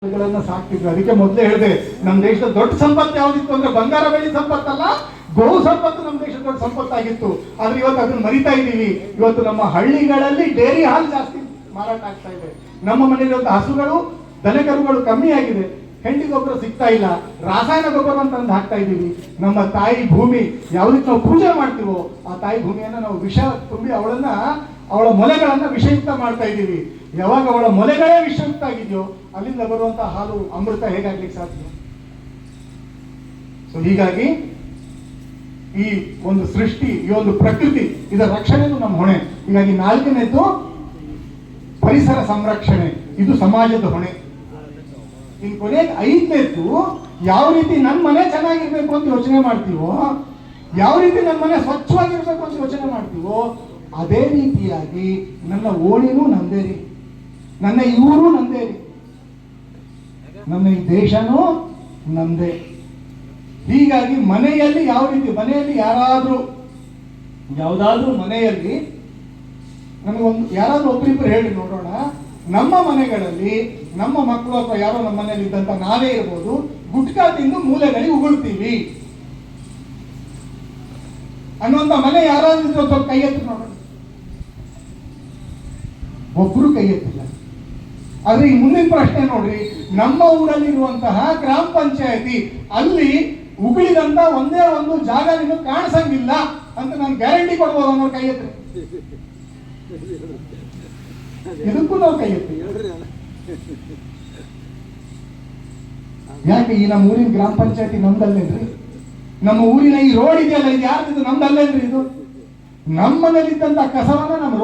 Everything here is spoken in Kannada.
ಸಾಕ್ತಿದ್ರು. ಅದಕ್ಕೆ ಮೊದಲೇ ಹೇಳಿದೆ, ನಮ್ಮ ದೇಶದ ದೊಡ್ಡ ಸಂಪತ್ತು ಯಾವ್ದಿತ್ತು ಅಂದ್ರೆ ಬಂಗಾರ ಬೆಳ್ಳಿ ಸಂಪತ್ತಲ್ಲ, ಗೋವು ಸಂಪತ್ತು ನಮ್ಮ ದೇಶದ ದೊಡ್ಡ ಸಂಪತ್ತಾಗಿತ್ತು. ಆದ್ರೆ ಇವತ್ತು ಅದನ್ನ ಮರಿತಾ ಇದ್ದೀವಿ. ಇವತ್ತು ನಮ್ಮ ಹಳ್ಳಿಗಳಲ್ಲಿ ಡೇರಿ ಹಾಲು ಜಾಸ್ತಿ ಮಾರಾಟ ಆಗ್ತಾ ಇದೆ. ನಮ್ಮ ಮನೆಯಲ್ಲಿ ಹಸುಗಳು ದನಕರುಗಳು ಕಮ್ಮಿ ಆಗಿದೆ. ಹೆಂಡಿ ಗೊಬ್ಬರ ಸಿಗ್ತಾ ಇಲ್ಲ, ರಾಸಾಯನ ಗೊಬ್ಬರ ಅಂತ ಹಾಕ್ತಾ ಇದ್ದೀವಿ. ನಮ್ಮ ತಾಯಿ ಭೂಮಿ ಯಾವ್ದಕ್ಕೆ ನಾವು ಪೂಜೆ ಮಾಡ್ತೀವೋ ಆ ತಾಯಿ ಭೂಮಿಯನ್ನ ನಾವು ವಿಷ ತುಂಬಿ ಅವಳ ಮೊಲೆಗಳನ್ನ ವಿಷಯುಕ್ತ ಮಾಡ್ತಾ ಇದ್ದೀವಿ. ಯಾವಾಗ ಅವಳ ಮೊಲೆಗಳೇ ವಿಷಯುಕ್ತ ಆಗಿದೆಯೋ ಅಲ್ಲಿಂದ ಬರುವಂತಹ ಹಾಲು ಅಮೃತ ಹೇಗಾಗ್ಲಿಕ್ಕೆ ಸಾಧ್ಯ? ಸೊ ಹೀಗಾಗಿ ಈ ಒಂದು ಸೃಷ್ಟಿ, ಈ ಒಂದು ಪ್ರಕೃತಿ, ಇದರ ರಕ್ಷಣೆನೂ ನಮ್ಮ ಹೊಣೆ. ಹೀಗಾಗಿ ನಾಲ್ಕನೇದು ಪರಿಸರ ಸಂರಕ್ಷಣೆ, ಇದು ಸಮಾಜದ ಹೊಣೆ. ಇನ್ ಕೊನೆಗೆ ಐದನೇದ್ದು, ಯಾವ ರೀತಿ ನನ್ನ ಮನೆ ಚೆನ್ನಾಗಿರ್ಬೇಕು ಅಂತ ಯೋಚನೆ ಮಾಡ್ತೀವೋ, ಯಾವ ರೀತಿ ನನ್ನ ಮನೆ ಸ್ವಚ್ಛವಾಗಿರ್ಬೇಕು ಅಂತ ಯೋಚನೆ ಮಾಡ್ತೀವೋ, ಅದೇ ರೀತಿಯಾಗಿ ನನ್ನ ಓಣಿನೂ ನಂದೇ ರೀ, ನನ್ನ ಊರು ನಂದೇ ರೀ, ನನ್ನ ಈ ದೇಶನೂ ನಂದೇ. ಹೀಗಾಗಿ ಮನೆಯಲ್ಲಿ ಯಾವ ರೀತಿ, ಮನೆಯಲ್ಲಿ ಯಾವ್ದಾದ್ರೂ ಮನೆಯಲ್ಲಿ ನನಗೊಂದು ಯಾರಾದ್ರೂ ಒಬ್ಬರಿಬ್ಬರು ಹೇಳಿ ನೋಡೋಣ, ನಮ್ಮ ಮನೆಗಳಲ್ಲಿ ನಮ್ಮ ಮಕ್ಕಳು ಅಥವಾ ಯಾರೋ ನಮ್ಮ ಮನೆಯಲ್ಲಿ ಇದ್ದಂತ ನಾವೇ ಇರ್ಬೋದು, ಗುಟ್ಕಾ ತಿಂದು ಮೂಲೆಗಳಿಗೆ ಉಗುಳ್ತೀವಿ ಅನ್ನುವಂತ ಮನೆ ಯಾರಾದ್ರೂ ಸ್ವಲ್ಪ ಕೈ ಎತ್ತಿ ನೋಡೋಣ. ಒಬ್ರು ಕೈ ಎತ್ತಿಲ್ಲ. ಆದ್ರೆ ಈ ಮುಂದಿನ ಪ್ರಶ್ನೆ ನೋಡ್ರಿ, ನಮ್ಮ ಊರಲ್ಲಿರುವಂತಹ ಗ್ರಾಮ ಪಂಚಾಯತಿ ಅಲ್ಲಿ ಉಗುಳಿದಂತ ಒಂದೇ ಒಂದು ಜಾಗ ನಿಮಗೆ ಕಾಣಿಸಂಗಿಲ್ಲ ಅಂತ ನಾನು ಗ್ಯಾರಂಟಿ ಕೊಡ್ಬೋದು ಅನ್ನೋ ಕೈ ಎತ್ತಿ. ಇದಕ್ಕೂ ನಾವು ಕೈ ಎತ್ತಿ. ಯಾಕೆ? ಈ ನಮ್ಮ ಊರಿನ ಗ್ರಾಮ ಪಂಚಾಯತಿ ನಮ್ದಲ್ಲೇನ್ರಿ? ನಮ್ಮ ಊರಿನ ಈ ರೋಡ್ ಇದೆಯಲ್ಲ, ಇದು ಯಾರ್ದಿದು? ನಮ್ದಲ್ಲೇನ್ರಿ? ಇದು ನಮ್ಮನೇಲಿದ್ದಂತ ಕಸವನ್ನ ನಮ್ಮ